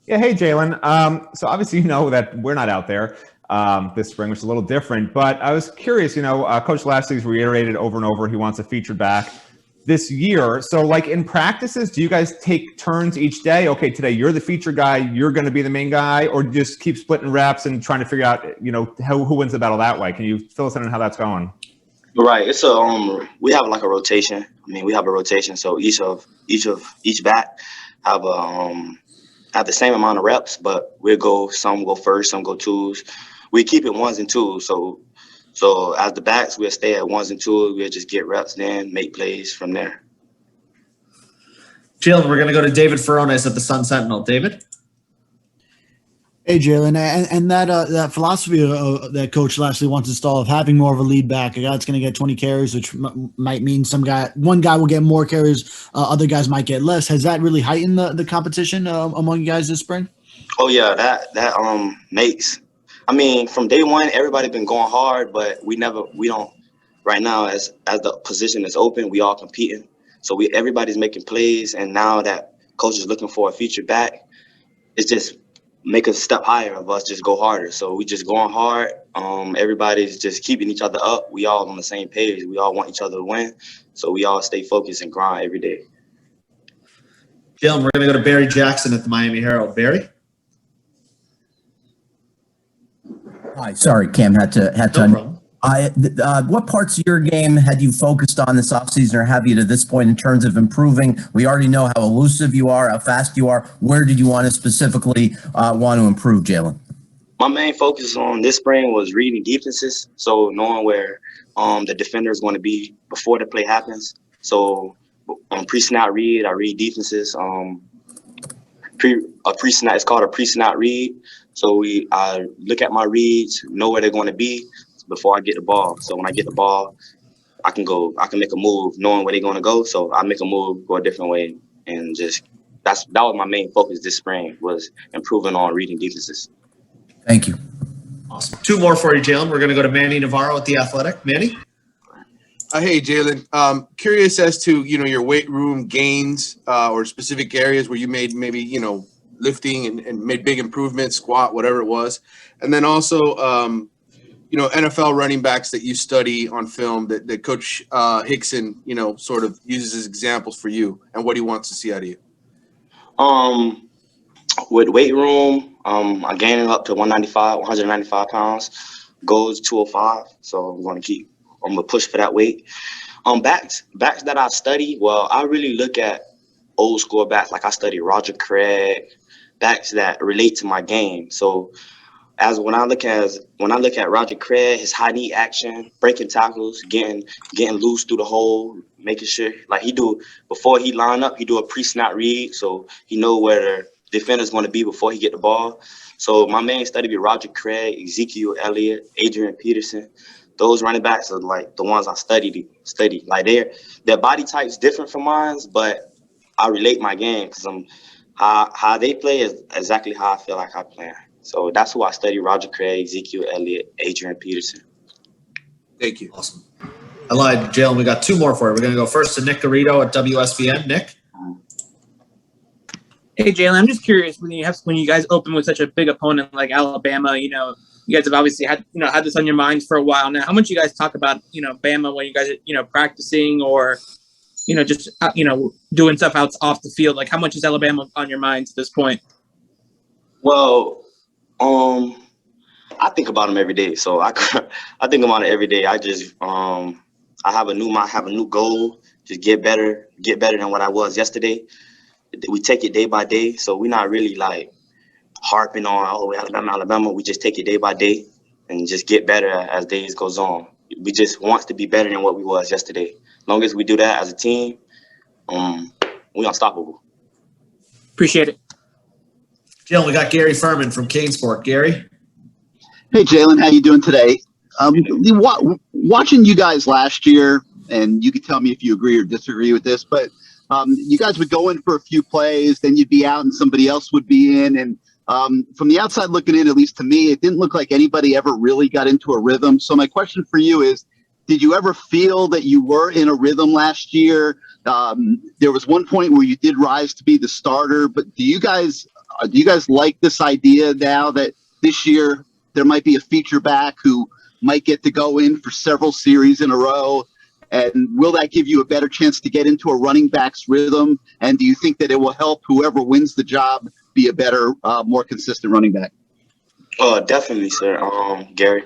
Yeah, hey, Jaylan. So obviously you know that we're not out there this spring, which is a little different. But I was curious, Coach Lashley's reiterated over and over he wants a featured back this year. So like in practices, do you guys take turns each day? Okay, today you're the feature guy, you're going to be the main guy, or just keep splitting reps and trying to figure out, who wins the battle that way? Can you fill us in on how that's going? Right. It's we have like a rotation. I mean, we have a rotation, so each back have have the same amount of reps, but some go first, some go twos. We keep it ones and twos. So as the backs, we'll stay at ones and twos. We'll just get reps, then make plays from there. Jaylan, we're going to go to David Furones at the Sun Sentinel. David? Hey, Jaylan, and that philosophy that Coach Lashley wants to install of having more of a lead back, a guy that's going to get 20 carries, which might mean one guy will get more carries, other guys might get less. Has that really heightened the competition among you guys this spring? Oh yeah, that makes. I mean, from day one, everybody's been going hard, but we don't. Right now, as the position is open, we all competing. So everybody's making plays, and now that coach is looking for a feature back, it's just make a step higher of us, just go harder. So we just going hard. Everybody's just keeping each other up. We all on the same page. We all want each other to win. So we all stay focused and grind every day. Jaylan, we're going to go to Barry Jackson at the Miami Herald. Barry? Hi, sorry, Cam, had to. No problem. What parts of your game had you focused on this offseason, or have you to this point in terms of improving? We already know how elusive you are, how fast you are. Where did you want to specifically want to improve, Jaylan? My main focus on this spring was reading defenses, so knowing where the defender is going to be before the play happens. So on pre-snap read, I read defenses. Pre-snap, it's called a pre-snap read. So I look at my reads, know where they're going to be before I get the ball. So when I get the ball, I can make a move knowing where they're going to go. So I make a move, go a different way, and that was my main focus this spring, was improving on reading defenses. Thank you. Awesome. Two more for you, Jaylan. We're going to go to Manny Navarro at The Athletic. Manny? Hey, Jaylan. Curious as to, your weight room gains or specific areas where you made maybe, lifting and made big improvements, squat, whatever it was. And then also, NFL running backs that you study on film that Coach Hickson, sort of uses as examples for you and what he wants to see out of you. With weight room, I'm gaining up to 195 pounds, goes 205. So I'm going to push for that weight. Backs that I study, well, I really look at old school backs. Like I study Roger Craig, backs that relate to my game. So when I look at Roger Craig, his high knee action, breaking tackles, getting loose through the hole, making sure like before he line up, he do a pre-snap read, so he know where the defender's going to be before he get the ball. So my main study be Roger Craig, Ezekiel Elliott, Adrian Peterson. Those running backs are like the ones I study. Like their body type's different from mine, but I relate my game because how they play is exactly how I feel like I play. So that's who I study: Roger Craig, Ezekiel Elliott, Adrian Peterson. Thank you. Awesome. I lied, Jaylan. We got two more for you. We're going to go first to Nick Garrido at WSVN. Nick? Hey, Jaylan, I'm just curious, when you guys open with such a big opponent like Alabama, you guys have obviously had this on your minds for a while now. How much you guys talk about, Bama when you guys are, practicing or, just, doing stuff off the field? Like, how much is Alabama on your minds at this point? Well, I think about them every day. So I think about it every day. I just, I have a new goal, just get better than what I was yesterday. We take it day by day. So we're not really like harping on, Alabama. We just take it day by day and just get better as days goes on. We just want to be better than what we was yesterday. As long as we do that as a team, we're unstoppable. Appreciate it. Jaylan, we got Gary Furman from CaneSport. Gary? Hey, Jaylan, how you doing today? Watching you guys last year, and you can tell me if you agree or disagree with this, but you guys would go in for a few plays, then you'd be out and somebody else would be in. And from the outside looking in, at least to me, it didn't look like anybody ever really got into a rhythm. So my question for you is, did you ever feel that you were in a rhythm last year? There was one point where you did rise to be the starter, but do you guys Do you guys like this idea now that this year there might be a feature back who might get to go in for several series in a row? And will that give you a better chance to get into a running back's rhythm? And do you think that it will help whoever wins the job be a better, more consistent running back? Definitely, sir. Gary,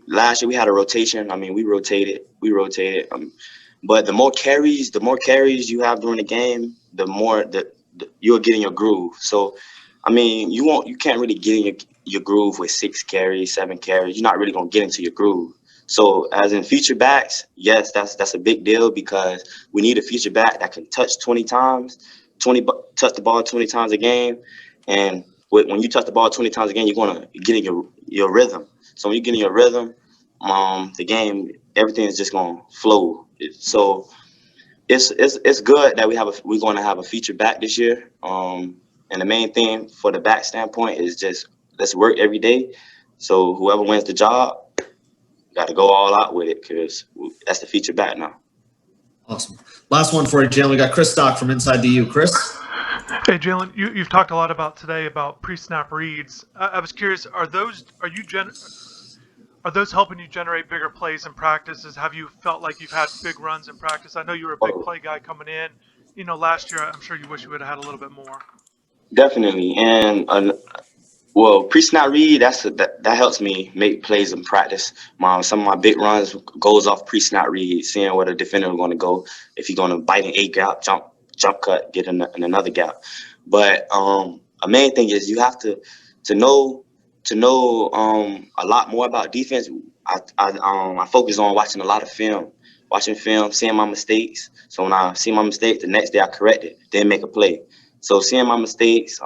last year we had a rotation. I mean, we rotated. But the more carries you have during the game, the more you'll get in your groove. So, I mean, you can't really get in your groove with 6 carries, 7 carries. You're not really gonna get into your groove. So, as in feature backs, yes, that's a big deal because we need a feature back that can touch 20 times, touch the ball 20 times a game, and when you touch the ball 20 times a game, you're gonna get in your rhythm. So when you get in your rhythm, the game, everything is just gonna flow. So it's good that we're going to have a feature back this year. And the main thing for the back standpoint is just let's work every day. So whoever wins the job got to go all out with it because that's the feature back now. Awesome. Last one for you, Jaylen. We got Chris Stock from InsideTheU. Chris? Hey, Jaylen, you've talked a lot about today about pre-snap reads. I was curious, are those helping you generate bigger plays in practices? Have you felt like you've had big runs in practice? I know you were a big play guy coming in. Last year, I'm sure you wish you would have had a little bit more. Definitely. And well, pre-snap read, that helps me make plays in practice. Some of my big runs goes off pre-snap read, seeing where the defender is going to go. If he's going to bite in a gap, jump cut, get in another gap. But a main thing is you have to know a lot more about defense. I focus on watching a lot of film, seeing my mistakes. So when I see my mistake, the next day I correct it, then make a play. So seeing my mistakes,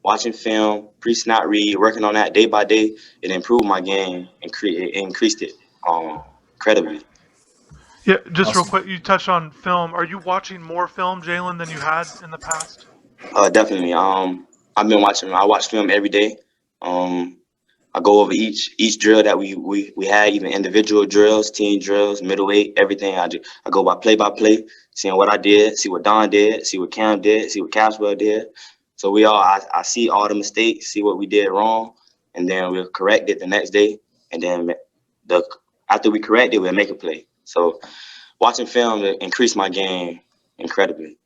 watching film, pre-snap read, working on that day by day, it improved my game and increased it incredibly. Yeah, just real quick, you touched on film. Are you watching more film, Jaylen, than you had in the past? Definitely. I watch film every day. I go over each drill that we had, even individual drills, team drills, middleweight, everything. I go by play, seeing what I did, see what Don did, see what Cam did, see what Caswell did. So I see all the mistakes, see what we did wrong, and then we'll correct it the next day. And then after we correct it, we'll make a play. So watching film increased my game incredibly.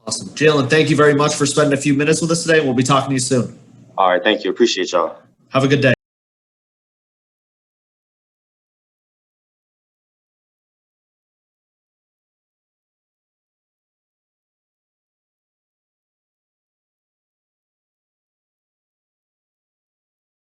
Awesome. Jaylen, thank you very much for spending a few minutes with us today. We'll be talking to you soon. All right, thank you. Appreciate y'all. Have a good day.